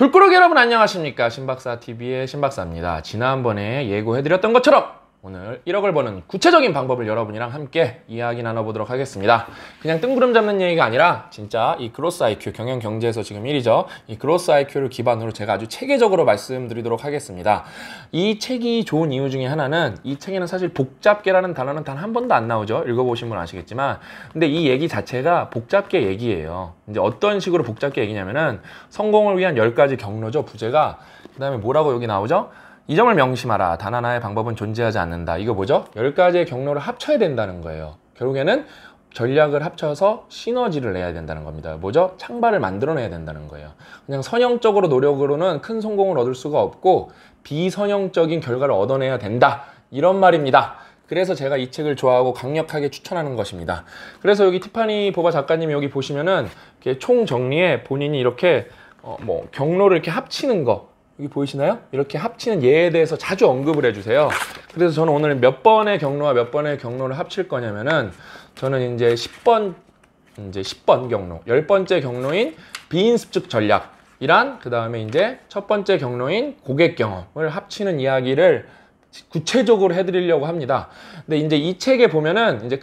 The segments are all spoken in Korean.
돌꾸러기 여러분 안녕하십니까? 신박사TV의 신박사입니다. 지난번에 예고해드렸던 것처럼 오늘 1억을 버는 구체적인 방법을 여러분이랑 함께 이야기 나눠보도록 하겠습니다. 그냥 뜬구름 잡는 얘기가 아니라 진짜 이 그로스 IQ, 경영 경제에서 지금 1위죠. 이 그로스 IQ를 기반으로 제가 아주 체계적으로 말씀드리도록 하겠습니다. 이 책이 좋은 이유 중에 하나는 이 책에는 사실 복잡계라는 단어는 단 한 번도 안 나오죠. 읽어보신 분 아시겠지만 근데 이 얘기 자체가 복잡계 얘기예요. 이제 어떤 식으로 복잡계 얘기냐면은 성공을 위한 10가지 경로죠. 부제가. 그 다음에 뭐라고 여기 나오죠? 이 점을 명심하라. 단 하나의 방법은 존재하지 않는다. 이거 뭐죠? 10가지의 경로를 합쳐야 된다는 거예요. 결국에는 전략을 합쳐서 시너지를 내야 된다는 겁니다. 뭐죠? 창발을 만들어내야 된다는 거예요. 그냥 선형적으로 노력으로는 큰 성공을 얻을 수가 없고 비선형적인 결과를 얻어내야 된다. 이런 말입니다. 그래서 제가 이 책을 좋아하고 강력하게 추천하는 것입니다. 그래서 여기 티파니 보바 작가님이 여기 보시면은 이렇게 총 정리에 본인이 이렇게 경로를 이렇게 합치는 거 여기 보이시나요? 이렇게 합치는 예에 대해서 자주 언급을 해주세요. 그래서 저는 오늘 몇 번의 경로와 몇 번의 경로를 합칠 거냐면은 저는 이제 10번 경로, 10번째 경로인 비인습적 전략이란 그 다음에 이제 첫 번째 경로인 고객 경험을 합치는 이야기를 구체적으로 해드리려고 합니다. 근데 이제 이 책에 보면은 이제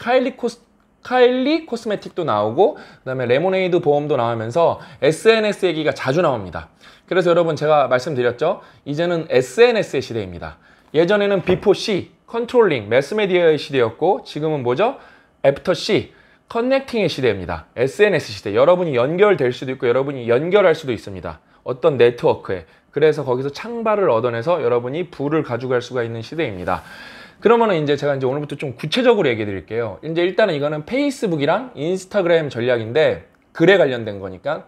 카일리 코스메틱도 나오고 그다음에 레모네이드 보험도 나오면서 SNS 얘기가 자주 나옵니다. 그래서 여러분 제가 말씀드렸죠. 이제는 SNS의 시대입니다. 예전에는 비포 C, 컨트롤링, 매스메디어의 시대였고 지금은 뭐죠? 애프터 C, 커넥팅의 시대입니다. SNS 시대. 여러분이 연결될 수도 있고 여러분이 연결할 수도 있습니다. 어떤 네트워크에. 그래서 거기서 창발을 얻어내서 여러분이 부를 가져갈 수가 있는 시대입니다. 그러면은 이제 제가 오늘부터 좀 구체적으로 얘기해 드릴게요. 이제 일단은 이거는 페이스북이랑 인스타그램 전략인데 글에 관련된 거니까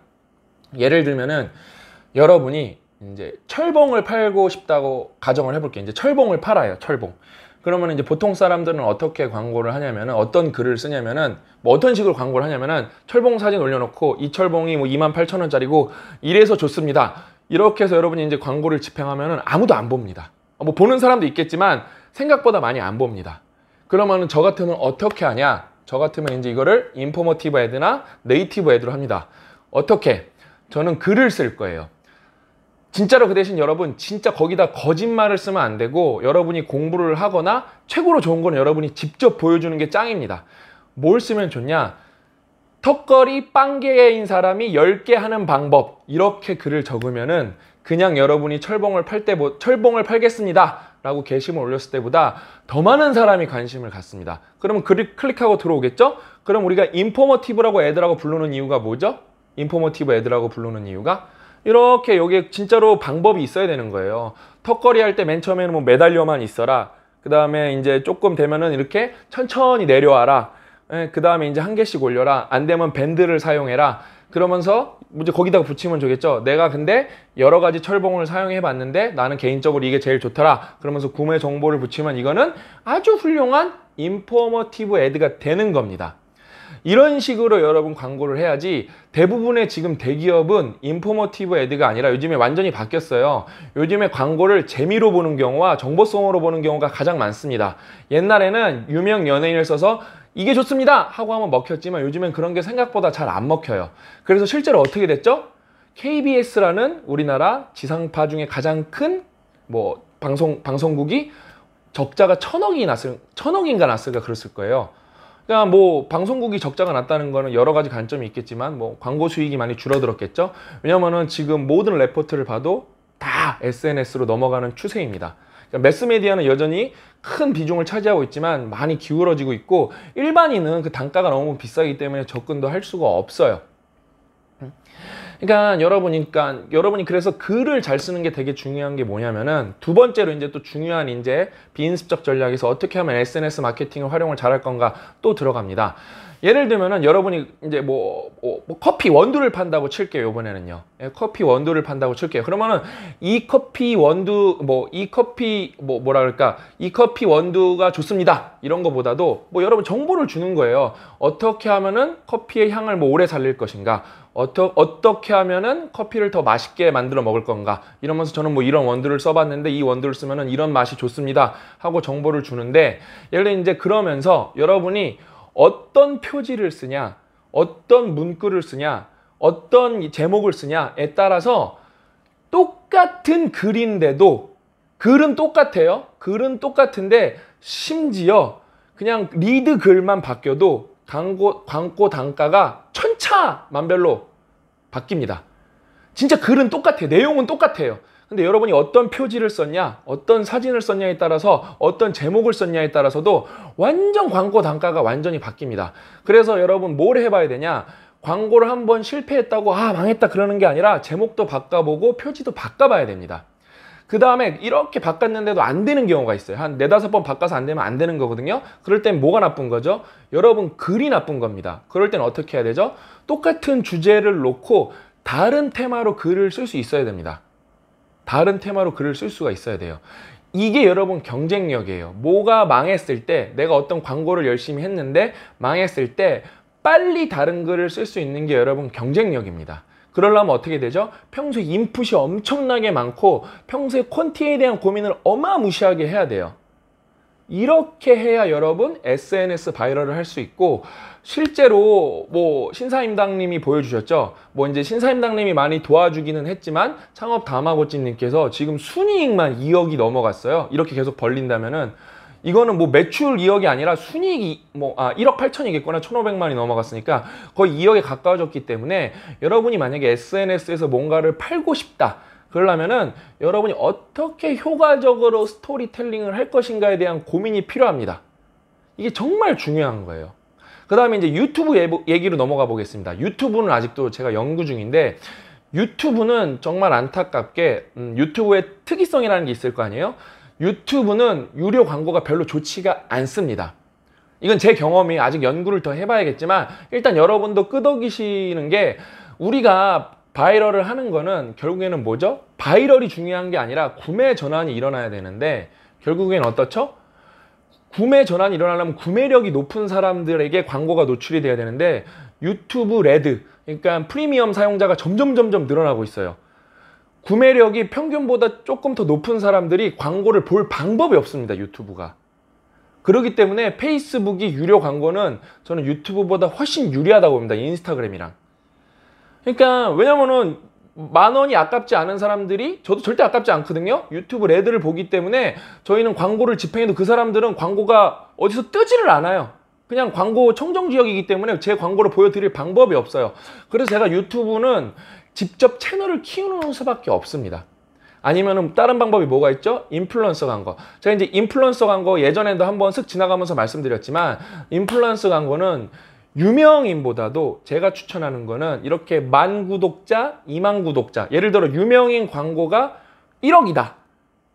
예를 들면은 여러분이 이제 철봉을 팔고 싶다고 가정을 해볼게요. 이제 철봉을 팔아요. 철봉. 그러면 이제 보통 사람들은 어떻게 광고를 하냐면은 어떤 글을 쓰냐면은 어떤 식으로 광고를 하냐면은 철봉 사진 올려놓고 이 철봉이 28,000원짜리고 이래서 좋습니다. 이렇게 해서 여러분이 이제 광고를 집행하면은 아무도 안 봅니다. 보는 사람도 있겠지만 생각보다 많이 안 봅니다. 그러면은 저 같으면 어떻게 하냐? 저 같으면 이제 이거를 인포머티브 애드나 네이티브 애드로 합니다. 어떻게? 저는 글을 쓸 거예요. 진짜로 그 대신 여러분 진짜 거기다 거짓말을 쓰면 안 되고 여러분이 공부를 하거나 최고로 좋은 건 여러분이 직접 보여주는 게 짱입니다. 뭘 쓰면 좋냐? 턱걸이 빵개인 사람이 10개 하는 방법 이렇게 글을 적으면은 그냥 여러분이 철봉을 팔겠습니다 라고 게시물 올렸을 때보다 더 많은 사람이 관심을 갖습니다. 그러면 글을 클릭하고 들어오겠죠? 그럼 우리가 인포머티브라고 애드라고 부르는 이유가 뭐죠? 인포머티브 애드라고 부르는 이유가 이렇게 여기에 진짜로 방법이 있어야 되는 거예요. 턱걸이 할 때 맨 처음에는 매달려만 있어라. 그 다음에 이제 조금 되면은 이렇게 천천히 내려와라. 그 다음에 이제 한 개씩 올려라. 안 되면 밴드를 사용해라. 그러면서 이제 거기다가 붙이면 좋겠죠. 내가 근데 여러 가지 철봉을 사용해 봤는데 나는 개인적으로 이게 제일 좋더라. 그러면서 구매 정보를 붙이면 이거는 아주 훌륭한 인포머티브 애드가 되는 겁니다. 이런 식으로 여러분 광고를 해야지 대부분의 지금 대기업은 인포머티브 애드가 아니라 요즘에 완전히 바뀌었어요. 요즘에 광고를 재미로 보는 경우와 정보성으로 보는 경우가 가장 많습니다. 옛날에는 유명 연예인을 써서 이게 좋습니다 하고 하면 먹혔지만 요즘엔 그런 게 생각보다 잘 안 먹혀요. 그래서 실제로 어떻게 됐죠? KBS라는 우리나라 지상파 중에 가장 큰 방송국이 적자가 1,000억인가 났을까 그랬을 거예요. 그러니까 방송국이 적자가 났다는 거는 여러 가지 관점이 있겠지만 광고 수익이 많이 줄어들었겠죠. 왜냐면은 지금 모든 레포트를 봐도 다 SNS로 넘어가는 추세입니다. 그러니까 매스메디어는 여전히 큰 비중을 차지하고 있지만 많이 기울어지고 있고 일반인은 그 단가가 너무 비싸기 때문에 접근도 할 수가 없어요. 그러니까 여러분이 그래서 글을 잘 쓰는 게 되게 중요한 게 뭐냐면은 두 번째로 이제 또 중요한 이제 비인습적 전략에서 어떻게 하면 SNS 마케팅을 활용을 잘할 건가 또 들어갑니다. 예를 들면은 여러분이 이제 커피 원두를 판다고 칠게요. 이번에는요. 커피 원두를 판다고 칠게요. 그러면은 이 커피 원두가 좋습니다. 이런 거보다도 여러분 정보를 주는 거예요. 어떻게 하면은 커피의 향을 오래 살릴 것인가? 어떻게 하면은 커피를 더 맛있게 만들어 먹을 건가? 이러면서 저는 이런 원두를 써봤는데 이 원두를 쓰면은 이런 맛이 좋습니다. 하고 정보를 주는데 예를 들어 이제 그러면서 여러분이 어떤 표지를 쓰냐, 어떤 문구를 쓰냐, 어떤 제목을 쓰냐에 따라서 똑같은 글인데도 글은 똑같아요. 글은 똑같은데 심지어 그냥 리드 글만 바뀌어도 광고 단가가 천차만별로 바뀝니다. 진짜 글은 똑같아요. 내용은 똑같아요. 근데 여러분이 어떤 표지를 썼냐, 어떤 사진을 썼냐에 따라서, 어떤 제목을 썼냐에 따라서도 완전 광고 단가가 완전히 바뀝니다. 그래서 여러분 뭘 해봐야 되냐? 광고를 한번 실패했다고 망했다 그러는 게 아니라 제목도 바꿔보고 표지도 바꿔봐야 됩니다. 그 다음에 이렇게 바꿨는데도 안 되는 경우가 있어요. 한 4-5번 바꿔서 안 되면 안 되는 거거든요. 그럴 땐 뭐가 나쁜 거죠? 여러분 글이 나쁜 겁니다. 그럴 땐 어떻게 해야 되죠? 똑같은 주제를 놓고 다른 테마로 글을 쓸 수 있어야 됩니다. 다른 테마로 글을 쓸 수가 있어야 돼요. 이게 여러분 경쟁력이에요. 뭐가 망했을 때, 내가 어떤 광고를 열심히 했는데 망했을 때 빨리 다른 글을 쓸 수 있는 게 여러분 경쟁력입니다. 그러려면 어떻게 되죠? 평소에 인풋이 엄청나게 많고 평소에 콘티에 대한 고민을 어마무시하게 해야 돼요. 이렇게 해야 여러분 SNS 바이럴을 할 수 있고, 실제로 뭐 신사임당님이 보여주셨죠. 뭐 이제 신사임당님이 많이 도와주기는 했지만 창업 다마고찌님께서 지금 순이익만 2억이 넘어갔어요. 이렇게 계속 벌린다면은 이거는 뭐 매출 2억이 아니라 순이익이 1억 8천이겠구나. 1,500만이 넘어갔으니까 거의 2억에 가까워졌기 때문에 여러분이 만약에 SNS에서 뭔가를 팔고 싶다 그러려면은 여러분이 어떻게 효과적으로 스토리텔링을 할 것인가에 대한 고민이 필요합니다. 이게 정말 중요한 거예요. 그 다음에 이제 유튜브 얘기로 넘어가 보겠습니다. 유튜브는 아직도 제가 연구 중인데, 유튜브는 정말 안타깝게 유튜브의 특이성이라는 게 있을 거 아니에요? 유튜브는 유료 광고가 별로 좋지가 않습니다. 이건 제 경험이, 아직 연구를 더 해봐야겠지만 일단 여러분도 끄덕이시는 게, 우리가 바이럴을 하는 거는 결국에는 뭐죠? 바이럴이 중요한 게 아니라 구매 전환이 일어나야 되는데, 결국엔 어떻죠? 구매 전환이 일어나려면 구매력이 높은 사람들에게 광고가 노출이 돼야 되는데, 유튜브 레드, 그러니까 프리미엄 사용자가 점점 늘어나고 있어요. 구매력이 평균보다 조금 더 높은 사람들이 광고를 볼 방법이 없습니다. 유튜브가. 그렇기 때문에 페이스북이 유료 광고는 저는 유튜브보다 훨씬 유리하다고 봅니다. 인스타그램이랑. 그러니까 왜냐면은 10,000원이 아깝지 않은 사람들이, 저도 절대 아깝지 않거든요. 유튜브 레드를 보기 때문에 저희는 광고를 집행해도 그 사람들은 광고가 어디서 뜨지를 않아요. 그냥 광고 청정지역이기 때문에 제 광고를 보여드릴 방법이 없어요. 그래서 제가 유튜브는 직접 채널을 키우는 수밖에 없습니다. 아니면은 다른 방법이 뭐가 있죠? 인플루언서 광고. 제가 이제 인플루언서 광고 예전에도 한번 쓱 지나가면서 말씀드렸지만, 인플루언서 광고는 유명인보다도 제가 추천하는 거는 이렇게 10,000 구독자, 20,000 구독자, 예를 들어 유명인 광고가 1억이다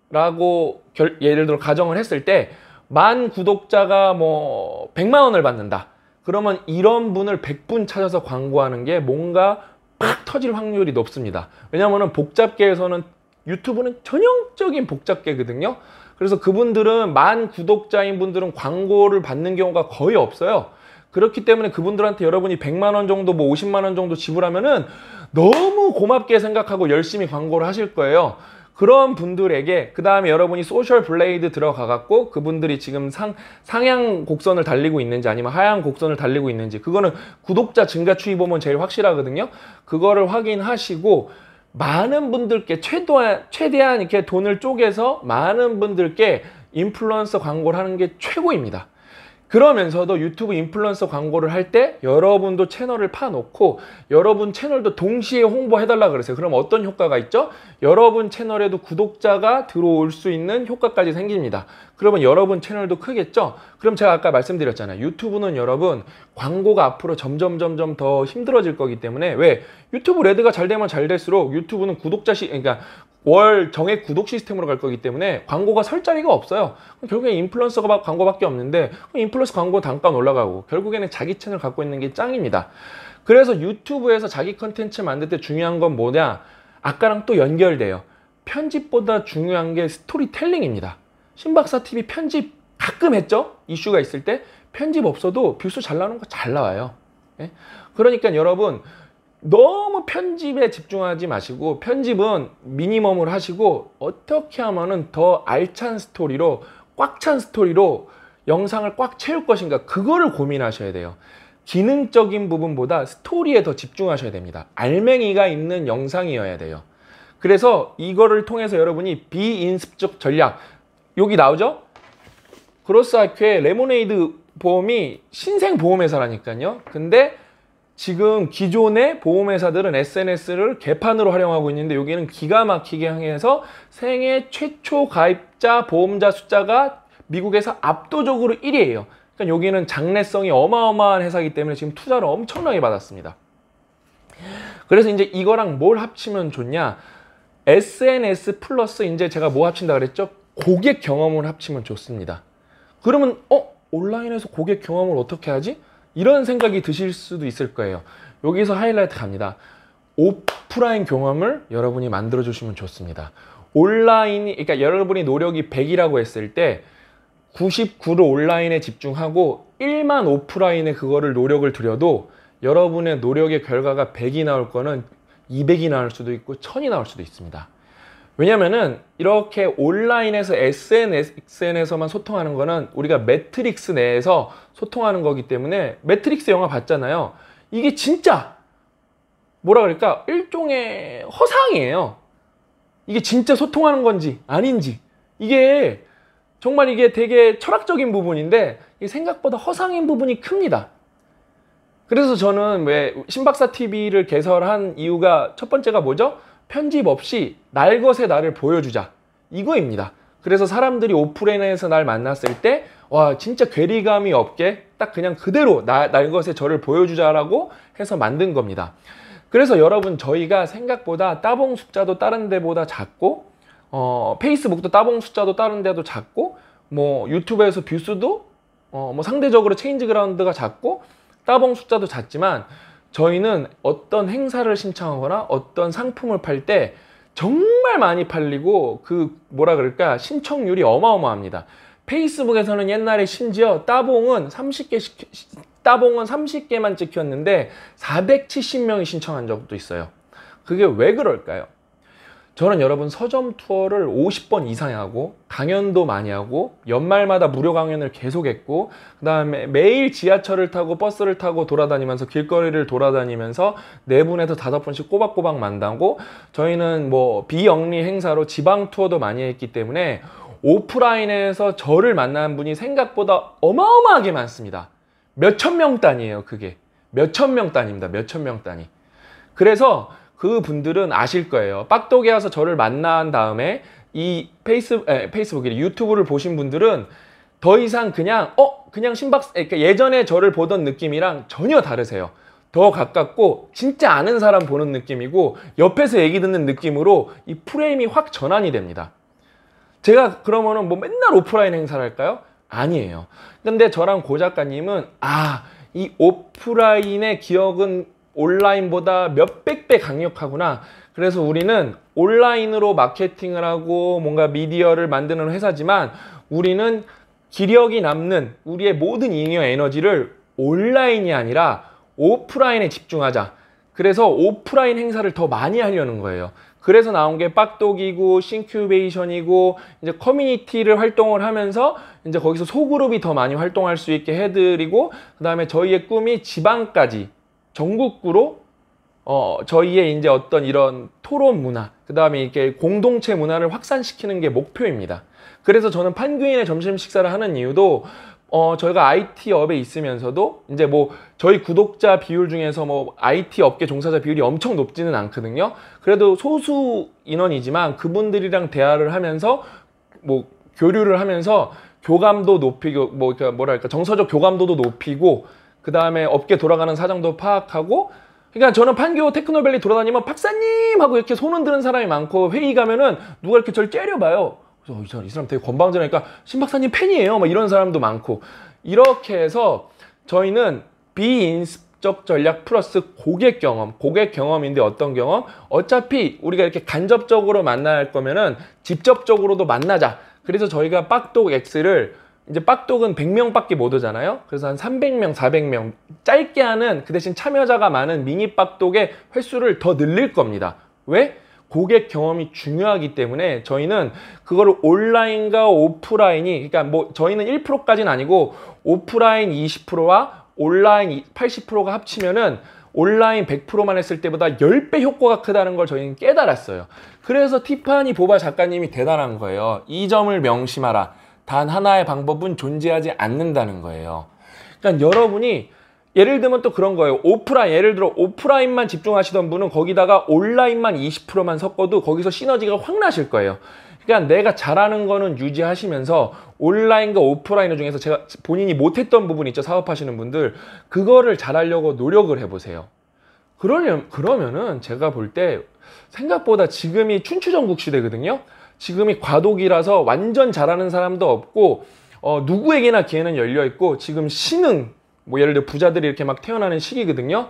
라고 예를 들어 가정을 했을 때 10,000 구독자가 뭐 100만 원을 받는다. 그러면 이런 분을 100분 찾아서 광고하는 게 뭔가 팍 터질 확률이 높습니다. 왜냐면은 복잡계에서는 유튜브는 전형적인 복잡계거든요. 그래서 그분들은 10,000 구독자인 분들은 광고를 받는 경우가 거의 없어요. 그렇기 때문에 그분들한테 여러분이 100만 원 정도, 뭐 50만 원 정도 지불하면은 너무 고맙게 생각하고 열심히 광고를 하실 거예요. 그런 분들에게, 그 다음에 여러분이 소셜 블레이드 들어가 갖고 그분들이 지금 상향 곡선을 달리고 있는지 아니면 하향 곡선을 달리고 있는지, 그거는 구독자 증가 추이 보면 제일 확실하거든요. 그거를 확인하시고 많은 분들께 최대한 이렇게 돈을 쪼개서 많은 분들께 인플루언서 광고를 하는 게 최고입니다. 그러면서도 유튜브 인플루언서 광고를 할 때 여러분도 채널을 파놓고 여러분 채널도 동시에 홍보해달라 그러세요. 그럼 어떤 효과가 있죠? 여러분 채널에도 구독자가 들어올 수 있는 효과까지 생깁니다. 그러면 여러분 채널도 크겠죠? 그럼 제가 아까 말씀드렸잖아요. 유튜브는 여러분 광고가 앞으로 점점 더 힘들어질 거기 때문에, 왜? 유튜브 레드가 잘 되면 잘 될수록 유튜브는 그러니까 월 정액 구독 시스템으로 갈 거기 때문에 광고가 설 자리가 없어요. 결국에 인플루언서가 광고밖에 없는데 인플루언서 광고 단가는 올라가고, 결국에는 자기 채널 갖고 있는 게 짱입니다. 그래서 유튜브에서 자기 컨텐츠 만들 때 중요한 건 뭐냐? 아까랑 또 연결돼요. 편집보다 중요한 게 스토리텔링입니다. 신박사TV 편집 가끔 했죠? 이슈가 있을 때 편집 없어도 뷰수 잘 나오는 거 잘 나와요. 예? 그러니까 여러분 너무 편집에 집중하지 마시고, 편집은 미니멈으로 하시고 어떻게 하면은 더 알찬 스토리로, 꽉 찬 스토리로 영상을 꽉 채울 것인가, 그거를 고민하셔야 돼요. 기능적인 부분보다 스토리에 더 집중하셔야 됩니다. 알맹이가 있는 영상이어야 돼요. 그래서 이거를 통해서 여러분이 비인습적 전략, 여기 나오죠? 그로스아큐의 레모네이드 보험이 신생 보험회사라니까요. 근데 지금 기존의 보험회사들은 SNS를 개판으로 활용하고 있는데 여기는 기가 막히게 해서 생애 최초 가입자 보험자 숫자가 미국에서 압도적으로 1위예요. 그러니까 여기는 장래성이 어마어마한 회사이기 때문에 지금 투자를 엄청나게 받았습니다. 그래서 이제 이거랑 뭘 합치면 좋냐? SNS 플러스 이제 제가 뭐 합친다 그랬죠? 고객 경험을 합치면 좋습니다. 그러면 온라인에서 고객 경험을 어떻게 하지? 이런 생각이 드실 수도 있을 거예요. 여기서 하이라이트 갑니다. 오프라인 경험을 여러분이 만들어 주시면 좋습니다. 온라인이, 그러니까 여러분이 노력이 100이라고 했을 때 99를 온라인에 집중하고 1만 오프라인에 그거를 노력을 들여도 여러분의 노력의 결과가 100이 나올 거는 200이 나올 수도 있고 1000이 나올 수도 있습니다. 왜냐면은 이렇게 온라인에서 SNS에서만 소통하는 거는 우리가 매트릭스 내에서 소통하는 거기 때문에, 매트릭스 영화 봤잖아요. 이게 진짜 뭐라 그럴까? 일종의 허상이에요. 이게 진짜 소통하는 건지 아닌지, 이게 정말 이게 되게 철학적인 부분인데 이게 생각보다 허상인 부분이 큽니다. 그래서 저는 왜 신박사 TV를 개설한 이유가 첫 번째가 뭐죠? 편집 없이 날 것의 나를 보여주자, 이거입니다. 그래서 사람들이 오프라인에서 날 만났을 때 와, 진짜 괴리감이 없게 딱 그냥 그대로 날 것의 저를 보여주자라고 해서 만든 겁니다. 그래서 여러분, 저희가 생각보다 따봉 숫자도 다른 데보다 작고 페이스북도 따봉 숫자도 다른 데도 작고, 뭐 유튜브에서 뷰수도 뭐 상대적으로 체인지 그라운드가 작고 따봉 숫자도 작지만, 저희는 어떤 행사를 신청하거나 어떤 상품을 팔 때 정말 많이 팔리고 그 뭐라 그럴까, 신청률이 어마어마합니다. 페이스북에서는 옛날에 심지어 따봉은 30개만 찍혔는데 470명이 신청한 적도 있어요. 그게 왜 그럴까요? 저는 여러분 서점 투어를 50번 이상 하고 강연도 많이 하고 연말마다 무료 강연을 계속했고, 그 다음에 매일 지하철을 타고 버스를 타고 돌아다니면서 길거리를 돌아다니면서 4분에서 5번씩 꼬박꼬박 만나고, 저희는 뭐 비영리 행사로 지방 투어도 많이 했기 때문에 오프라인에서 저를 만난 분이 생각보다 어마어마하게 많습니다. 몇천 명 단위예요. 그게 몇천 명 단위입니다. 몇천 명 단위. 그래서 그 분들은 아실 거예요. 빡독에 와서 저를 만난 다음에 이 페이스북이 유튜브를 보신 분들은 더 이상 그냥 신박사, 그러니까 예전에 저를 보던 느낌이랑 전혀 다르세요. 더 가깝고 진짜 아는 사람 보는 느낌이고 옆에서 얘기 듣는 느낌으로 이 프레임이 확 전환이 됩니다. 제가 그러면은 뭐 맨날 오프라인 행사를 할까요? 아니에요. 근데 저랑 고 작가님은 이 오프라인의 기억은 온라인보다 몇백 배 강력하구나. 그래서 우리는 온라인으로 마케팅을 하고 뭔가 미디어를 만드는 회사지만 우리는 기력이 남는 우리의 모든 잉여 에너지를 온라인이 아니라 오프라인에 집중하자. 그래서 오프라인 행사를 더 많이 하려는 거예요. 그래서 나온 게 빡독이고 싱큐베이션이고 이제 커뮤니티를 활동을 하면서 이제 거기서 소그룹이 더 많이 활동할 수 있게 해드리고, 그 다음에 저희의 꿈이 지방까지 전국구로 저희의 이제 어떤 이런 토론 문화, 그 다음에 이렇게 공동체 문화를 확산시키는 게 목표입니다. 그래서 저는 판교인의 점심 식사를 하는 이유도 저희가 IT 업에 있으면서도 이제 뭐 저희 구독자 비율 중에서 뭐 IT 업계 종사자 비율이 엄청 높지는 않거든요. 그래도 소수 인원이지만 그분들이랑 대화를 하면서 뭐 교류를 하면서 교감도 높이고 뭐 뭐랄까 정서적 교감도도 높이고, 그 다음에 업계 돌아가는 사정도 파악하고. 그러니까 저는 판교 테크노밸리 돌아다니면 박사님 하고 이렇게 손 흔드는 사람이 많고, 회의 가면은 누가 이렇게 저를 째려봐요. 그래서 이 사람 되게 건방져니까 신 박사님 팬이에요 막 이런 사람도 많고. 이렇게 해서 저희는 비인습적 전략 플러스 고객 경험인데 어떤 경험? 어차피 우리가 이렇게 간접적으로 만날 거면은 직접적으로도 만나자. 그래서 저희가 빡독 X를, 이제 빡독은 100명밖에 못 오잖아요. 그래서 한 300명, 400명 짧게 하는, 그 대신 참여자가 많은 미니 빡독의 횟수를 더 늘릴 겁니다. 왜? 고객 경험이 중요하기 때문에 저희는 그거를 온라인과 오프라인이, 그러니까 뭐 저희는 1%까지는 아니고 오프라인 20%와 온라인 80%가 합치면은 온라인 100%만 했을 때보다 10배 효과가 크다는 걸 저희는 깨달았어요. 그래서 티파니 보바 작가님이 대단한 거예요. 이 점을 명심하라. 단 하나의 방법은 존재하지 않는다는 거예요. 그러니까 여러분이 예를 들면 또 그런 거예요. 오프라인, 예를 들어 오프라인만 집중하시던 분은 거기다가 온라인만 20%만 섞어도 거기서 시너지가 확 나실 거예요. 그러니까 내가 잘하는 거는 유지하시면서 온라인과 오프라인 중에서 제가 본인이 못했던 부분 있죠. 사업하시는 분들. 그거를 잘하려고 노력을 해보세요. 그러면은 제가 볼 때 생각보다 지금이 춘추전국 시대거든요. 지금이 과도기라서 완전 잘하는 사람도 없고 누구에게나 기회는 열려있고 지금 신흥 뭐 예를 들어 부자들이 이렇게 막 태어나는 시기거든요.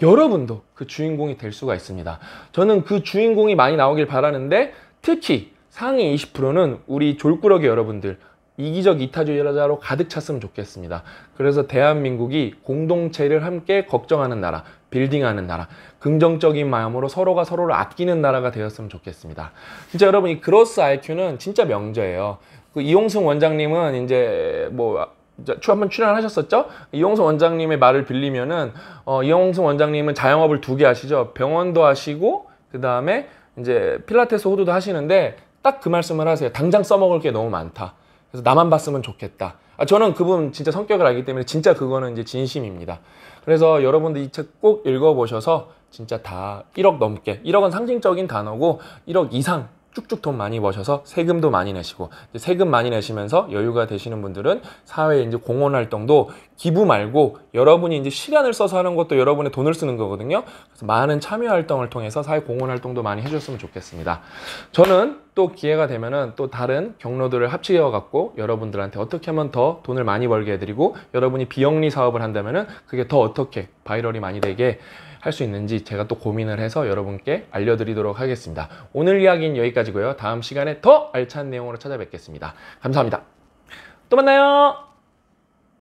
여러분도 그 주인공이 될 수가 있습니다. 저는 그 주인공이 많이 나오길 바라는데 특히 상위 20%는 우리 졸꾸러기 여러분들 이기적 이타주의자로 가득 찼으면 좋겠습니다. 그래서 대한민국이 공동체를 함께 걱정하는 나라, 빌딩하는 나라, 긍정적인 마음으로 서로가 서로를 아끼는 나라가 되었으면 좋겠습니다. 진짜 여러분 이 그로스 IQ는 진짜 명저예요. 그 이용승 원장님은 이제 뭐 한번 출연하셨었죠? 이용승 원장님의 말을 빌리면은 이용승 원장님은 자영업을 2개 하시죠. 병원도 하시고 그 다음에 이제 필라테스 호두도 하시는데 딱 그 말씀을 하세요. 당장 써먹을 게 너무 많다. 그래서 나만 봤으면 좋겠다. 저는 그분 진짜 성격을 알기 때문에 진짜 그거는 이제 진심입니다. 그래서 여러분들 이 책 꼭 읽어보셔서 진짜 다 1억 넘게, 1억은 상징적인 단어고 1억 이상 쭉쭉 돈 많이 버셔서 세금도 많이 내시고 세금 많이 내시면서 여유가 되시는 분들은 사회에 이제 공헌 활동도 기부 말고 여러분이 이제 시간을 써서 하는 것도 여러분의 돈을 쓰는 거거든요. 그래서 많은 참여 활동을 통해서 사회 공헌 활동도 많이 해줬으면 좋겠습니다. 저는 또 기회가 되면은 또 다른 경로들을 합치어 갖고 여러분들한테 어떻게 하면 더 돈을 많이 벌게 해드리고 여러분이 비영리 사업을 한다면은 그게 더 어떻게 바이럴이 많이 되게 할 수 있는지 제가 또 고민을 해서 여러분께 알려드리도록 하겠습니다. 오늘 이야기는 여기까지고요. 다음 시간에 더 알찬 내용으로 찾아뵙겠습니다. 감사합니다. 또 만나요.